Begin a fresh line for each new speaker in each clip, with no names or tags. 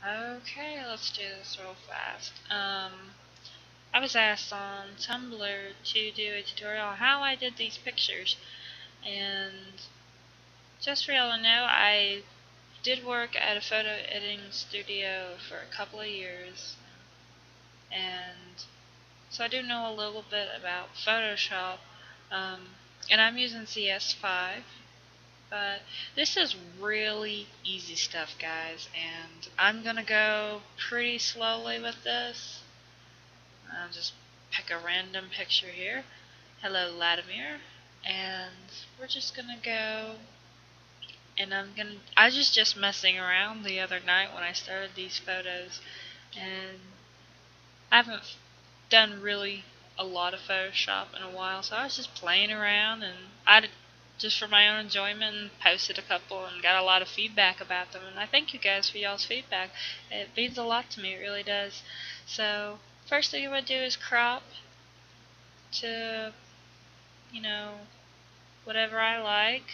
Okay, let's do this real fast. I was asked on Tumblr to do a tutorial on how I did these pictures, and just for y'all to know, I did work at a photo editing studio for a couple of years, and so I do know a little bit about Photoshop, and I'm using CS5. But this is really easy stuff, guys, and I'm gonna go pretty slowly with this. I'll just pick a random picture here. Hello, Latimer. And we're just gonna go, and I was just messing around the other night when I started these photos, and I haven't done really a lot of Photoshop in a while, so I was just playing around, and just for my own enjoyment, and posted a couple and got a lot of feedback about them, and I thank you guys for y'all's feedback. It means a lot to me, it really does. So first thing I'm going to do is crop to, you know, whatever I like,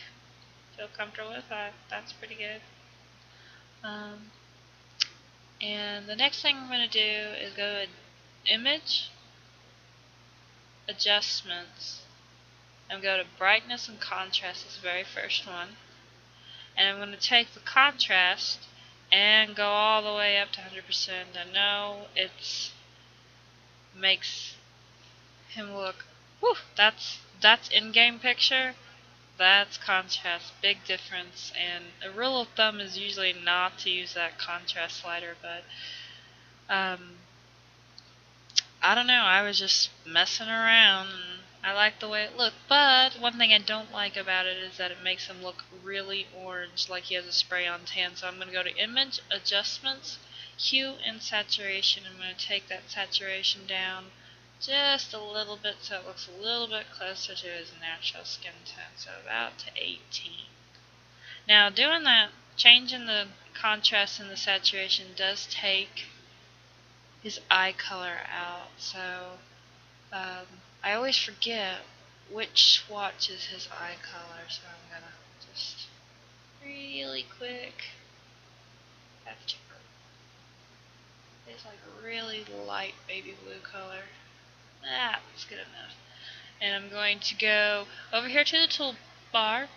feel comfortable with. That's pretty good. Um, and the next thing I'm going to do is go to Image, Adjustments, and go to Brightness and Contrast, is the very first one. And I'm going to take the contrast and go all the way up to 100%. I know it makes him look, whew, that's in-game picture. That's contrast, big difference, and a rule of thumb is usually not to use that contrast slider, but I don't know, I was just messing around and I like the way it looked, but one thing I don't like about it is that it makes him look really orange, like he has a spray on tan. So I'm going to go to Image, Adjustments, Hue, and Saturation. I'm going to take that saturation down just a little bit so it looks a little bit closer to his natural skin tone, so about to 18. Now doing that, changing the contrast and the saturation does take his eye color out, so I always forget which swatch is his eye color, so I'm gonna just really quick have to. It's like a really light baby blue color. That's good enough. And I'm going to go over here to the toolbar,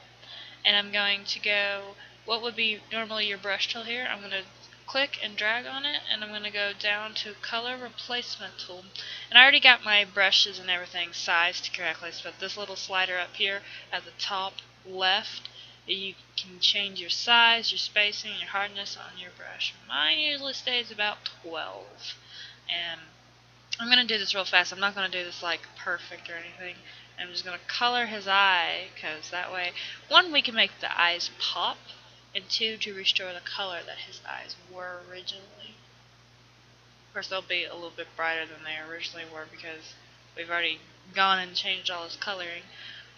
and I'm going to go, what would be normally your brush tool here, I'm going to click and drag on it, and I'm going to go down to Color Replacement Tool. And I already got my brushes and everything sized correctly, so this little slider up here at the top left, you can change your size, your spacing, your hardness on your brush. Mine usually stays about 12. And I'm going to do this real fast. I'm not going to do this like perfect or anything. I'm just going to color his eye, because that way, one, we can make the eyes pop, and two, to restore the color that his eyes were originally. Of course, they'll be a little bit brighter than they originally were because we've already gone and changed all his coloring.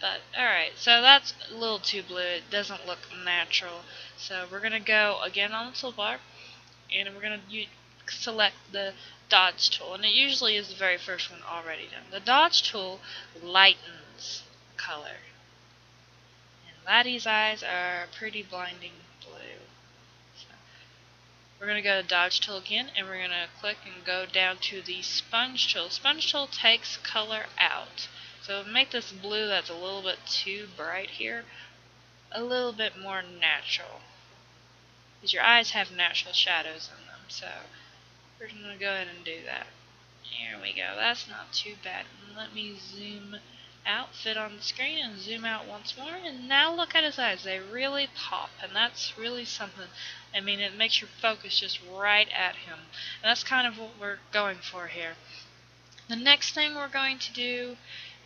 But, alright, so that's a little too blue. It doesn't look natural. So we're going to go again on the toolbar, and we're going to select the dodge tool, and it usually is the very first one already done. The dodge tool lightens color, and Laddie's eyes are pretty blinding blue. So we're going to go to dodge tool again, and we're going to click and go down to the sponge tool. Sponge tool takes color out, so make this blue that's a little bit too bright here a little bit more natural, because your eyes have natural shadows in them. So we're going to go ahead and do that. Here we go. That's not too bad. Let me zoom out, fit on the screen, and zoom out once more. And now look at his eyes. They really pop, and that's really something. I mean, it makes your focus just right at him. And that's kind of what we're going for here. The next thing we're going to do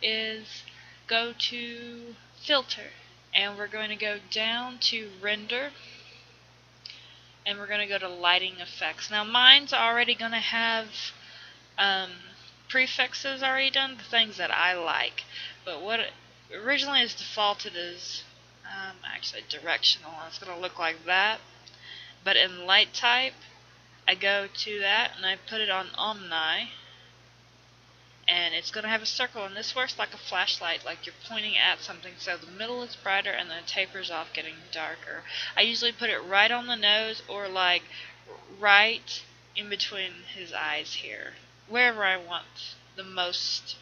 is go to Filter, and we're going to go down to Render, and we're going to go to Lighting Effects. Now mine's already going to have prefixes already done, the things that I like, but what it originally is defaulted is actually directional. It's going to look like that, but in light type I go to that and I put it on Omni, and it's going to have a circle, and this works like a flashlight, like you're pointing at something, so the middle is brighter and then it tapers off getting darker. I usually put it right on the nose, or like right in between his eyes here, wherever I want the most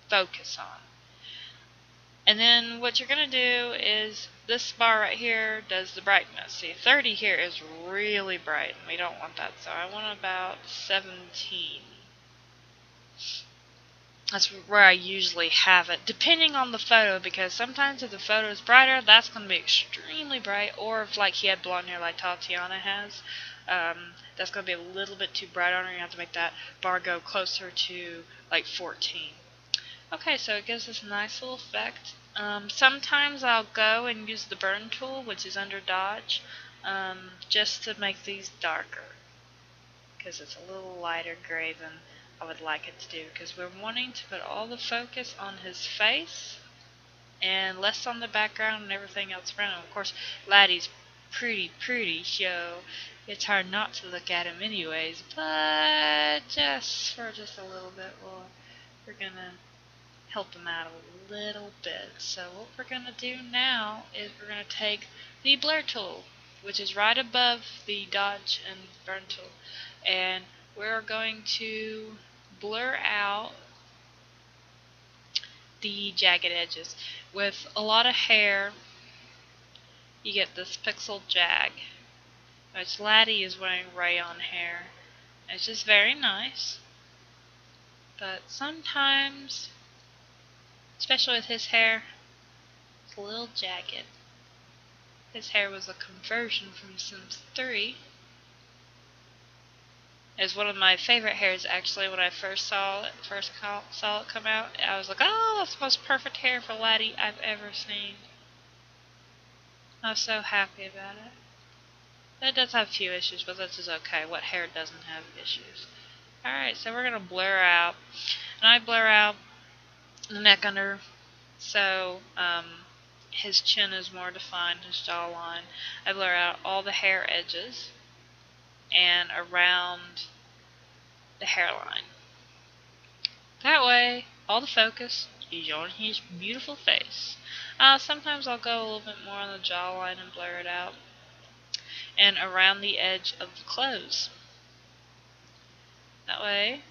focus on. And then what you're going to do is this bar right here does the brightness. See, 30 here is really bright, and we don't want that, so I want about 17. That's where I usually have it, depending on the photo, because sometimes if the photo is brighter, that's going to be extremely bright, or if like he had blonde hair like Tatiana has, that's going to be a little bit too bright on her. You have to make that bar go closer to like 14. Okay, so it gives us a nice little effect. Sometimes I'll go and use the burn tool, which is under dodge, just to make these darker, because it's a little lighter gray than I would like it to do, because we're wanting to put all the focus on his face and less on the background and everything else around him. Of course, Laddie's pretty, so it's hard not to look at him anyways, but just for just a little bit, we're going to help him out a little bit. So what we're going to do now is we're going to take the blur tool, which is right above the dodge and burn tool, and we're going to blur out the jagged edges. With a lot of hair, you get this pixel jag, which Laddie is wearing rayon hair. It's just very nice, but sometimes, especially with his hair, it's a little jagged. His hair was a conversion from Sims 3. It was one of my favorite hairs, actually. When I first saw it come out, I was like, oh, that's the most perfect hair for Laddie I've ever seen. I was so happy about it. It does have a few issues, but this is okay. What hair doesn't have issues? Alright, so we're going to blur out. And I blur out the neck under, so his chin is more defined, his jawline. I blur out all the hair edges and around the hairline. That way, all the focus is on his beautiful face. Sometimes I'll go a little bit more on the jawline and blur it out, and around the edge of the clothes. That way,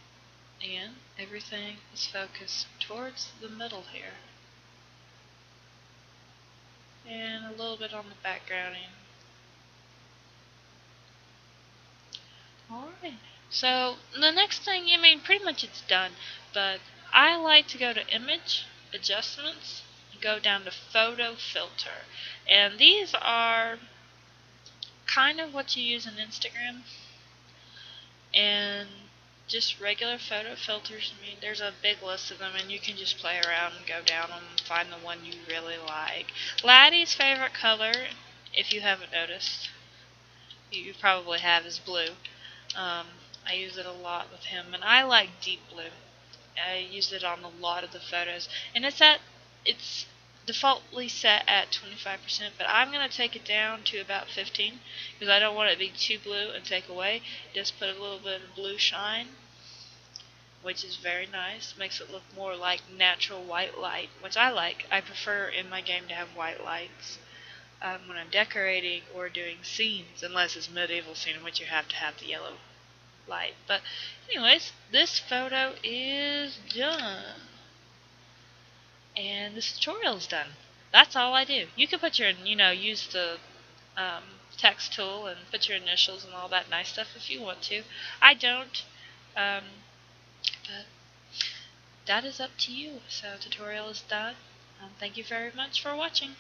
again, everything is focused towards the middle here. And a little bit on the backgrounding. Alright, so the next thing, I mean, pretty much it's done, but I like to go to Image, Adjustments, and go down to Photo Filter. And these are kind of what you use in Instagram, and just regular photo filters. I mean, there's a big list of them, and you can just play around and go down them and find the one you really like. Laddie's favorite color, if you haven't noticed, you probably have, is blue. I use it a lot with him, and I like deep blue. I use it on a lot of the photos, and it's defaultly set at 25%, but I'm going to take it down to about 15 because I don't want it to be too blue and take away. Just put a little bit of blue shine, which is very nice. Makes it look more like natural white light, which I like. I prefer in my game to have white lights when I'm decorating or doing scenes, unless it's medieval scene in which you have to have the yellow light. But anyways, this photo is done. And this tutorial is done. That's all I do. You can put your, use the text tool and put your initials and all that nice stuff if you want to. I don't, but that is up to you. So tutorial is done. Thank you very much for watching.